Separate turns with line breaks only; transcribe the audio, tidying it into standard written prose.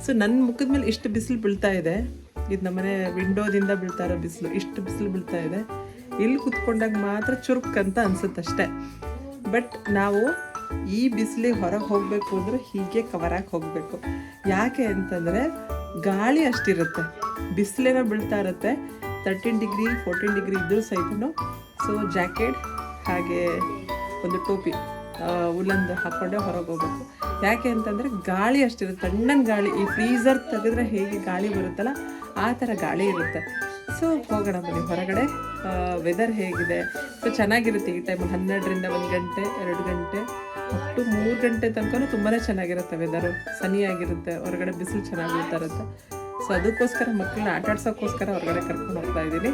So ನನ್ನ ಮುಖದ ಮೇಲೆ ಇಷ್ಟು ಬಿಸಿಲು ಬೀಳ್ತಾ ಇದೆ. ಇದು ನಮ್ಮನೆ ವಿಂಡೋದಿಂದ ಬೀಳ್ತಾ ಇರೋ ಬಿಸಿಲು, ಇಷ್ಟು ಬಿಸಿಲು ಬೀಳ್ತಾ ಇದೆ. ಇಲ್ಲಿ ಕುತ್ಕೊಂಡಾಗ ಮಾತ್ರ ಚುರುಕಂತ ಅನ್ಸುತ್ತಷ್ಟೆ. ಬಟ್ ನಾವು ಈ ಬಿಸಿಲಿಗೆ ಹೊರಗೆ ಹೋಗಬೇಕು ಅಂದರೆ ಹೀಗೆ ಕವರಾಗಿ ಹೋಗಬೇಕು. ಯಾಕೆ ಅಂತಂದರೆ ಗಾಳಿ ಅಷ್ಟಿರುತ್ತೆ, ಬಿಸಿಲೇನೋ ಬೀಳ್ತಾ ಇರುತ್ತೆ. 13 ಡಿಗ್ರಿ 14 ಡಿಗ್ರಿ ಇದ್ದರೂ ಸಹಿತ ಸೊ ಜಾಕೆಟ್ ಹಾಗೆ ಒಂದು ಟೋಪಿ ಉಲ್ಲಂದು ಹಾಕ್ಕೊಂಡೆ ಹೊರಗೆ ಹೋಗ್ಬೇಕು. ಯಾಕೆ ಅಂತಂದರೆ ಗಾಳಿ ಅಷ್ಟಿರುತ್ತೆ, ತಣ್ಣನ ಗಾಳಿ. ಈ ಫ್ರೀಝರ್ ತೆಗೆದ್ರೆ ಹೇಗೆ ಗಾಳಿ ಬರುತ್ತಲ್ಲ ಆ ಥರ ಗಾಳಿ ಇರುತ್ತೆ. ಸೊ ಹೋಗೋಣ ಬನ್ನಿ ಹೊರಗಡೆ. ವೆದರ್ ಹೇಗಿದೆ? ಸೊ ಚೆನ್ನಾಗಿರುತ್ತೆ ಈ ಟೈಮಲ್ಲಿ. 12ರಿಂದ 1 ಗಂಟೆ 2 ಗಂಟೆ ಅಪ್ ಟು 3 ಗಂಟೆ ತನಕ ತುಂಬಾ ಚೆನ್ನಾಗಿರುತ್ತೆ ವೆದರು. ಸನಿಯಾಗಿರುತ್ತೆ, ಹೊರಗಡೆ ಬಿಸಿಲು ಚೆನ್ನಾಗಿ ಬೀಳ್ತಾ ಇರುತ್ತೆ. ಸೊ ಅದಕ್ಕೋಸ್ಕರ ಮಕ್ಕಳನ್ನ ಆಟ ಆಡ್ಸೋಕ್ಕೋಸ್ಕರ ಹೊರಗಡೆ ಕರ್ಕೊಂಡು ಹೋಗ್ತಾ ಇದ್ದೀನಿ.